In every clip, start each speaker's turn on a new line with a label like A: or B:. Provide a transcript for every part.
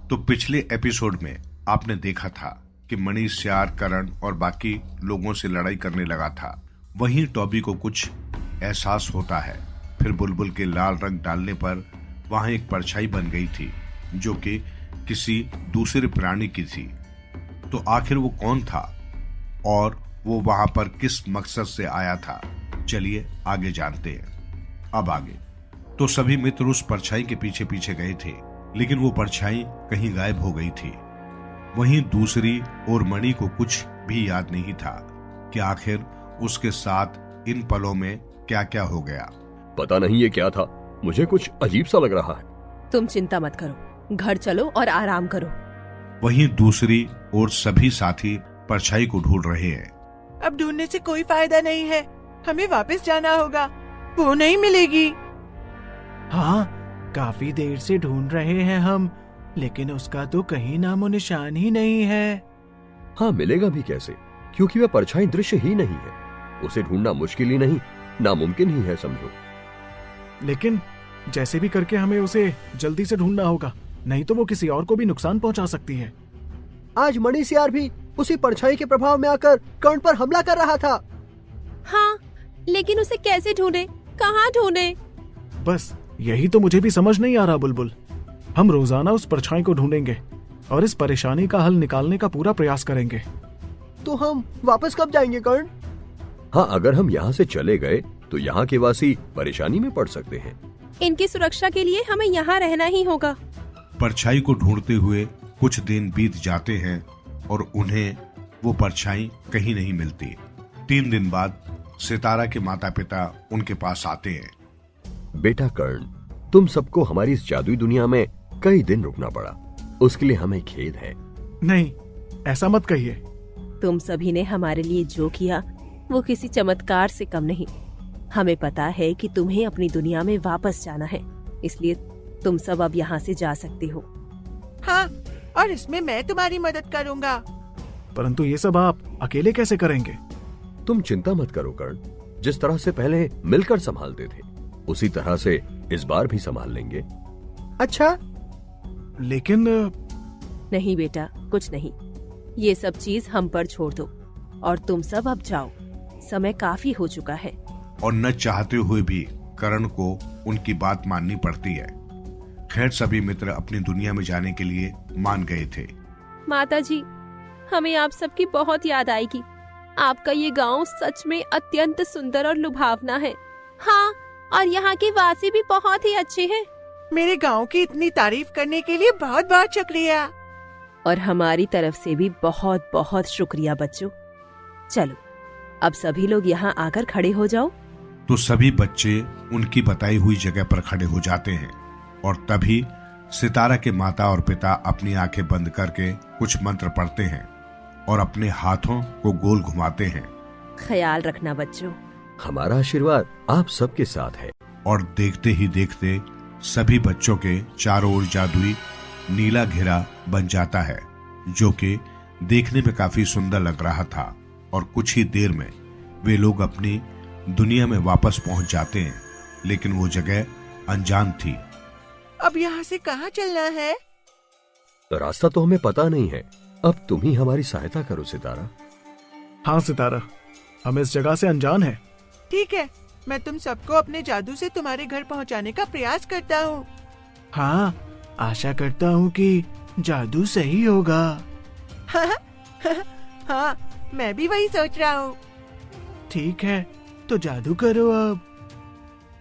A: तो पिछले एपिसोड में आपने देखा था कि मणि श्यार, करण और बाकी लोगों से लड़ाई करने लगा था। वहीं टॉबी को कुछ एहसास होता है। फिर बुलबुल के लाल रंग डालने पर वहां एक परछाई बन गई थी जो कि किसी दूसरे प्राणी की थी। तो आखिर वो कौन था और वो वहां पर किस मकसद से आया था, चलिए आगे जानते हैं। अब आगे तो सभी मित्र उस परछाई के पीछे पीछे गए थे, लेकिन वो परछाई कहीं गायब हो गई थी। वहीं दूसरी ओर मणि को कुछ भी याद नहीं था कि आखिर उसके साथ इन पलों में क्या क्या हो गया।
B: पता नहीं ये क्या था, मुझे कुछ अजीब सा लग रहा है।
C: तुम चिंता मत करो, घर चलो और आराम करो।
A: वहीं दूसरी ओर सभी साथी परछाई को ढूंढ रहे हैं।
D: अब ढूंढने से कोई फायदा नहीं है, हमें वापस जाना होगा, वो नहीं मिलेगी।
E: हाँ, काफी देर से ढूंढ रहे हैं हम, लेकिन उसका तो कहीं नामो निशान ही नहीं है।
B: हाँ, मिलेगा भी कैसे, क्योंकि वह परछाई दृश्य ही नहीं है। उसे ढूंढना मुश्किल ही नहीं, नामुमकिन ही है समझो।
E: लेकिन जैसे भी करके हमें उसे जल्दी से ढूंढना होगा, नहीं तो वो किसी और को भी नुकसान पहुंचा सकती है।
F: आज मणि श्यार भी उसी परछाई के प्रभाव में आकर कर्ण पर हमला कर रहा था।
C: हाँ, लेकिन उसे कैसे ढूंढे, कहाँ ढूंढे?
E: बस यही तो मुझे भी समझ नहीं आ रहा बुलबुल। हम रोजाना उस परछाई को ढूंढेंगे और इस परेशानी का हल निकालने का पूरा प्रयास करेंगे।
F: तो हम वापस कब जाएंगे कर्ण?
B: हाँ, अगर हम यहाँ से चले गए तो यहाँ के वासी परेशानी में पड़ सकते हैं।
C: इनकी सुरक्षा के लिए हमें यहाँ रहना ही होगा।
A: परछाई को ढूंढते हुए कुछ दिन बीत जाते हैं और उन्हें वो परछाई कहीं नहीं मिलती। 3 दिन बाद सितारा के माता पिता उनके पास आते हैं।
B: बेटा कर्ण, तुम सबको हमारी इस जादुई दुनिया में कई दिन रुकना पड़ा, उसके लिए हमें खेद है।
E: नहीं, ऐसा मत कहिए।
C: तुम सभी ने हमारे लिए जो किया वो किसी चमत्कार से कम नहीं। हमें पता है कि तुम्हें अपनी दुनिया में वापस जाना है, इसलिए तुम सब अब यहाँ से जा सकते हो।
D: हाँ, और इसमें मैं तुम्हारी मदद करूँगा।
E: परंतु ये सब आप अकेले कैसे करेंगे?
B: तुम चिंता मत करो कर्ण, जिस तरह से पहले मिलकर संभालते थे उसी तरह से इस बार भी संभाल लेंगे।
F: अच्छा,
E: लेकिन
C: नहीं बेटा, कुछ नहीं। ये सब चीज हम पर छोड़ दो और तुम सब अब जाओ, समय काफी हो चुका है।
A: और न चाहते हुए भी करण को उनकी बात माननी पड़ती है। खैर सभी मित्र अपनी दुनिया में जाने के लिए मान गए थे।
C: माता जी, हमें आप सबकी बहुत याद आएगी। आपका ये गांव सच में अत्यंत सुंदर और लुभावना है। हाँ, और यहाँ के वासी भी बहुत ही अच्छे हैं।
D: मेरे गांव की इतनी तारीफ करने के लिए बहुत बहुत शुक्रिया।
C: और हमारी तरफ से भी बहुत बहुत शुक्रिया बच्चों। चलो, अब सभी लोग यहाँ आकर खड़े हो जाओ।
A: तो सभी बच्चे उनकी बताई हुई जगह पर खड़े हो जाते हैं और तभी सितारा के माता और पिता अपनी आंखें बंद करके कुछ मंत्र पढ़ते हैं और अपने हाथों को गोल घुमाते हैं।
C: ख्याल रखना बच्चों,
B: हमारा आशीर्वाद आप सबके साथ है।
A: और देखते ही देखते सभी बच्चों के चारों ओर जादुई नीला घेरा बन जाता है, जो कि देखने में काफी सुंदर लग रहा था। और कुछ ही देर में वे लोग अपनी दुनिया में वापस पहुंच जाते हैं, लेकिन वो जगह अनजान थी।
D: अब यहाँ से कहाँ चलना है?
B: रास्ता तो हमें पता नहीं है, अब तुम ही हमारी सहायता करो सितारा।
E: हाँ सितारा, हम इस जगह से अनजान हैं।
D: ठीक है, मैं तुम सबको अपने जादू से तुम्हारे घर पहुँचाने का प्रयास करता हूँ।
E: हाँ, आशा करता हूँ कि जादू सही होगा।
D: हाँ, मैं भी वही सोच रहा हूँ।
E: ठीक है, तो जादू करो अब।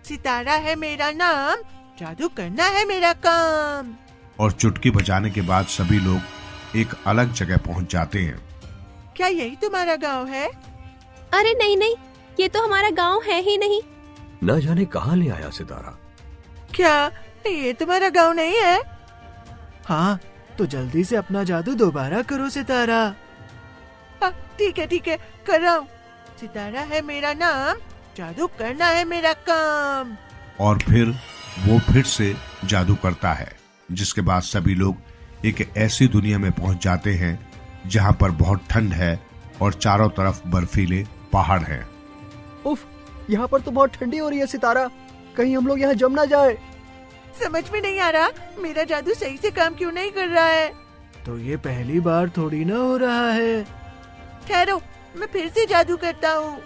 D: सितारा है मेरा नाम, जादू करना है मेरा काम।
A: और चुटकी बजाने के बाद सभी लोग एक अलग जगह पहुंच जाते हैं।
D: क्या यही तुम्हारा गांव है?
C: अरे नहीं नहीं, ये तो हमारा गांव है ही नहीं।
B: न जाने कहाँ ले आया सितारा।
D: क्या ये तुम्हारा गांव नहीं है?
E: हाँ, तो जल्दी से अपना जादू दोबारा करो सितारा।
D: ठीक है, कर रहा हूँ। सितारा है मेरा नाम, जादू करना है मेरा काम।
A: और फिर वो फिर से जादू करता है, जिसके बाद सभी लोग एक ऐसी दुनिया में पहुंच जाते हैं जहां पर बहुत ठंड है और चारों तरफ बर्फीले पहाड़ हैं।
F: उफ, यहाँ पर तो बहुत ठंडी हो रही है सितारा, कहीं हम लोग यहाँ जम ना जाए।
D: समझ में नहीं आ रहा मेरा जादू सही से काम क्यों नहीं कर रहा है।
E: तो ये पहली बार थोड़ी ना हो रहा है।
D: ठहरो, मैं फिर से जादू करता हूँ।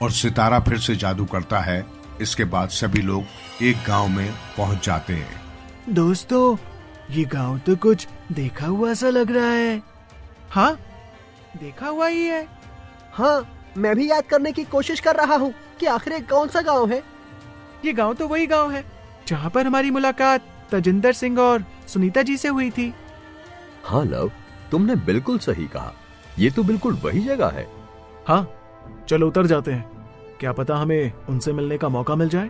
A: और सितारा फिर से जादू करता है। इसके बाद सभी लोग एक गांव में पहुंच जाते हैं।
E: दोस्तों, ये गांव तो कुछ देखा हुआ सा लग रहा है।
D: हाँ, देखा हुआ ही है।
F: हाँ, मैं भी याद करने की कोशिश कर रहा हूँ कि आखिर ये कौन सा गांव है।
D: ये गांव तो वही गांव है जहाँ पर हमारी मुलाकात तजिंदर सिंह और सुनीता जी से हुई थी।
B: हाँ लव, तुमने बिल्कुल सही कहा। ये तो बिल्कुल वही जगह है।
E: हाँ, चलो उतर जाते हैं। क्या पता हमें उनसे मिलने का मौका मिल जाए।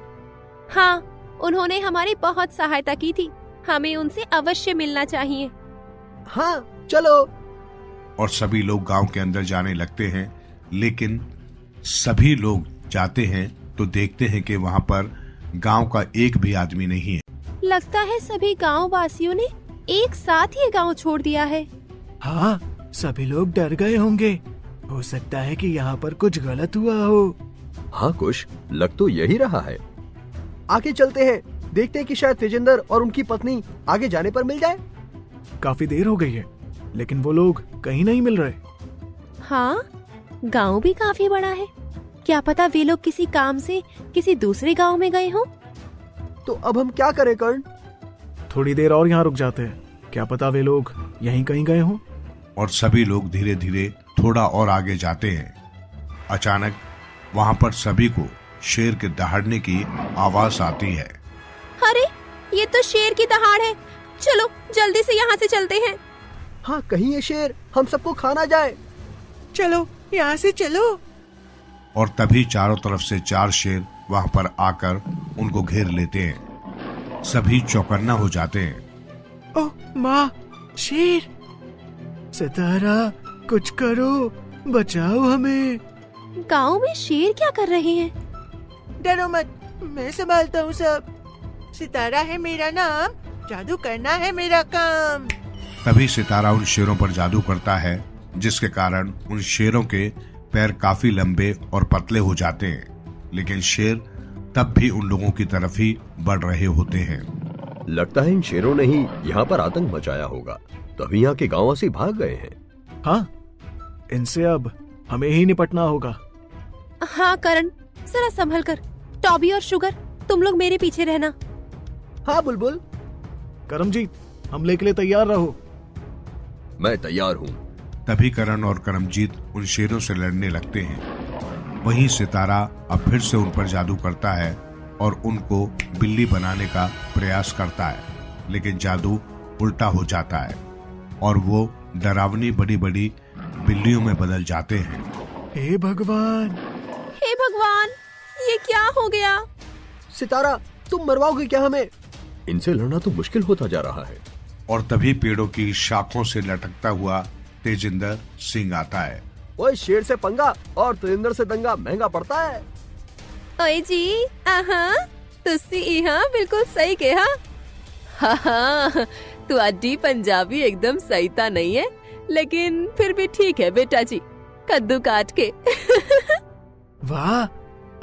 C: हाँ, उन्होंने हमारी बहुत सहायता की थी। हमें उनसे अवश्य मिलना चाहिए।
F: हाँ, चलो।
A: और सभी लोग गांव के अंदर जाने लगते हैं। लेकिन सभी लोग जाते हैं तो देखते हैं कि वहां पर गांव का एक भी आदमी नहीं है।
C: लगता है सभी गांव वासियों ने एक साथ ये गांव छोड़ दिया है।
E: हाँ, सभी लोग डर गए होंगे। हो सकता है कि यहाँ पर कुछ गलत हुआ हो।
B: हाँ कुश, लग तो यही रहा है।
F: आगे चलते हैं, देखते हैं कि शायद तेजिंदर और उनकी पत्नी आगे जाने पर मिल जाए।
E: काफी देर हो गई है, लेकिन वो लोग कहीं नहीं मिल रहे।
C: हाँ, गांव भी काफी बड़ा है। क्या पता वे लोग किसी काम से किसी दूसरे गांव में गए हों।
F: तो अब हम क्या करें कर्ण?
E: थोड़ी देर और यहाँ रुक जाते हैं। क्या पता वे लोग यहीं कहीं गए हों।
A: और सभी लोग धीरे धीरे थोड़ा और आगे जाते हैं। अचानक वहां पर सभी को शेर के दहाड़ने की आवाज आती है।
C: अरे, ये तो शेर की दहाड़ है। चलो जल्दी से यहाँ से चलते हैं।
F: हाँ, कहीं ये शेर हम सबको खा ना जाए।
D: चलो, यहाँ से चलो।
A: और तभी चारों तरफ से 4 शेर वहां पर आकर उनको घेर लेते हैं। सभी चौकन्ना हो जाते हैं।
D: ओह माँ, शेर!
E: सितारा, कुछ करो, बचाओ हमें।
C: गांव में शेर क्या कर रहे हैं?
D: डरो मत, मैं संभालता हूँ सब। सितारा है मेरा नाम, जादू करना है मेरा काम।
A: तभी सितारा उन शेरों पर जादू करता है, जिसके कारण उन शेरों के पैर काफी लंबे और पतले हो जाते हैं। लेकिन शेर तब भी उन लोगों की तरफ ही बढ़ रहे होते हैं।
B: लगता है इन शेरों ने ही यहाँ पर आतंक मचाया होगा, तभी यहाँ के गांववासी भाग गए हैं।
E: हाँ, इनसे अब हमें ही निपटना होगा।
C: हाँ करण, जरा संभल कर। टॉबी और शुगर, तुम लोग मेरे पीछे रहना।
F: हाँ बुलबुल।
E: करमजीत, हमले के लिए तैयार रहो।
B: मैं तैयार हूँ।
A: तभी करण और करमजीत उन शेरों से लड़ने लगते हैं। वहीं सितारा अब फिर से उन पर जादू करता है और उनको बिल्ली बनाने का प्रयास करता है। लेकिन जादू उल्टा हो जाता है और वो डरावनी बड़ी बड़ी बिल्लियों में बदल जाते हैं।
E: हे भगवान!
C: हे भगवान, ये क्या हो गया?
F: सितारा, तुम मरवाओगे क्या हमें?
B: इनसे लड़ना तो मुश्किल होता जा रहा है।
A: और तभी पेड़ों की शाखों से लटकता हुआ तेजिंदर सिंह आता है।
F: ओए, शेर से पंगा और तेजिंदर से दंगा महंगा पड़ता है।
C: ओए जी, तुसी इहाँ बिल्कुल सही कहा। हाँ, तू अड्डी पंजाबी एकदम सही ता नहीं है, लेकिन फिर भी ठीक है बेटा जी, कद्दू काट के।
E: वाह,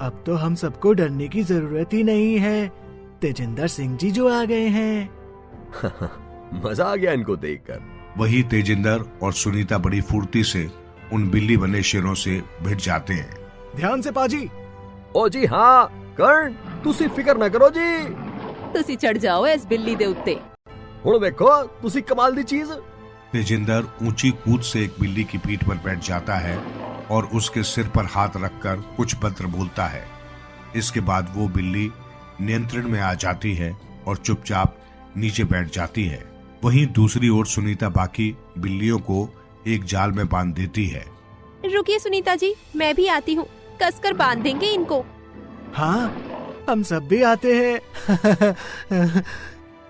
E: अब तो हम सबको डरने की जरूरत ही नहीं है। तेजिंदर सिंह जी जो आ गए हैं।
B: मजा आ गया इनको देखकर।
A: वही तेजिंदर और सुनीता बड़ी फुर्ती से उन बिल्ली बने शेरों से भिड़ जाते हैं।
E: ध्यान से पाजी।
F: ओ जी हाँ कर्ण, तुसी फिक्र न करो जी।
C: तुसी चढ़ जाओ इस बिल्ली दे उत्ते।
F: हुण देखो तुसी कमाल दी चीज।
A: तेजिंदर ऊंची कूद से एक बिल्ली की पीठ पर बैठ जाता है और उसके सिर पर हाथ रखकर कुछ मंत्र बोलता है। इसके बाद वो बिल्ली नियंत्रण में आ जाती है और चुपचाप नीचे बैठ जाती है। वहीं दूसरी ओर सुनीता बाकी बिल्लियों को एक जाल में बांध देती है।
C: रुकिए सुनीता जी, मैं भी आती हूँ, कसकर बांध देंगे इनको।
E: हाँ, हम सब भी आते हैं।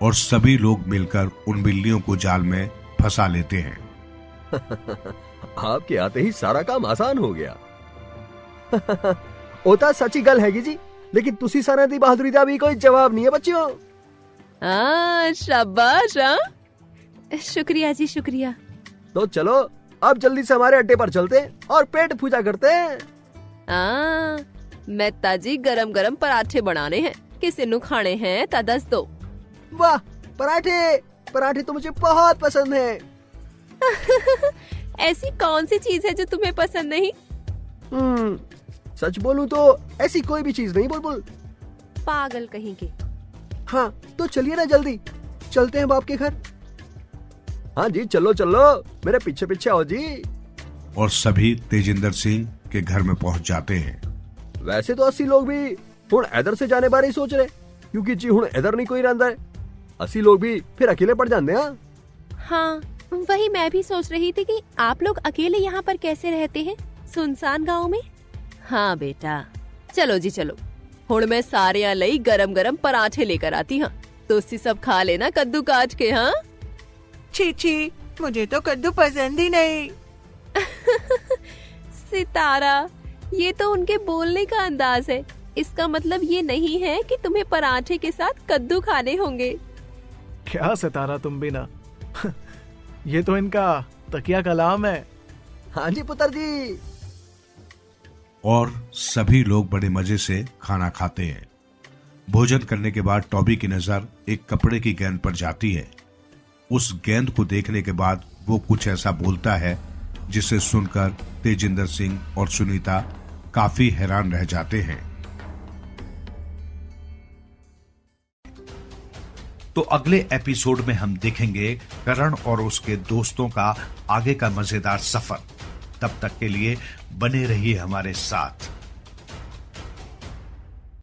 A: और सभी लोग मिलकर उन बिल्लियों को जाल में फंसा लेते हैं।
B: आपके आते ही सारा काम आसान हो गया।
F: ओता सच्ची गल हैगी जी, लेकिन तुसी सारे दी बहादुरी दा भी कोई जवाब नहीं है बच्चियों।
C: शाबाश। शुक्रिया जी, शुक्रिया।
F: तो चलो अब जल्दी से हमारे अड्डे पर चलते हैं और पेट पूजा करते हैं।
C: मैं ताजी गरम गरम पराठे बनाने हैं, किसी नु खाने हैं ता दस दो।
F: वाह, पराठे पराठे तो मुझे बहुत पसंद है।
C: ऐसी कौन सी चीज है जो तुम्हें पसंद नहीं?
F: सच बोलूं तो ऐसी कोई भी चीज नहीं बुलबुल।
C: पागल कहीं के।
F: हाँ तो चलिए ना, जल्दी चलते हैं बाप के घर। हाँ जी, चलो चलो, मेरे पीछे पीछे आओ जी।
A: और सभी तेजिंदर सिंह के घर में पहुंच जाते हैं।
F: वैसे तो 80 लोग भी हुण इधर से जाने बारे ही सोच रहे, क्योंकि जी हुण इधर नहीं कोई रहता है। 80 लोग भी फिर अकेले पड़ जाते हैं।
C: हाँ, वही मैं भी सोच रही थी कि आप लोग अकेले यहाँ पर कैसे रहते हैं सुनसान गांव में। हाँ बेटा, चलो जी चलो, हुण मैं सारे लई गरम गरम पराठे लेकर आती हाँ, तुसी सब खा लेना कद्दू काट के। हाँ
D: छी छी, मुझे तो कद्दू पसंद ही नहीं।
C: सितारा, ये तो उनके बोलने का अंदाज है, इसका मतलब ये नहीं है कि तुम्हें पराठे के साथ कद्दू खाने होंगे।
E: क्या सितारा तुम भी ना। ये तो इनका तकिया कलाम है।
F: हाँ जी पुत्र जी।
A: और सभी लोग बड़े मजे से खाना खाते हैं। भोजन करने के बाद टॉबी की नजर एक कपड़े की गेंद पर जाती है। उस गेंद को देखने के बाद वो कुछ ऐसा बोलता है जिसे सुनकर तेजिंदर सिंह और सुनीता काफी हैरान रह जाते हैं। तो अगले एपिसोड में हम देखेंगे करण और उसके दोस्तों का आगे का मजेदार सफर। तब तक के लिए बने रहिए हमारे साथ।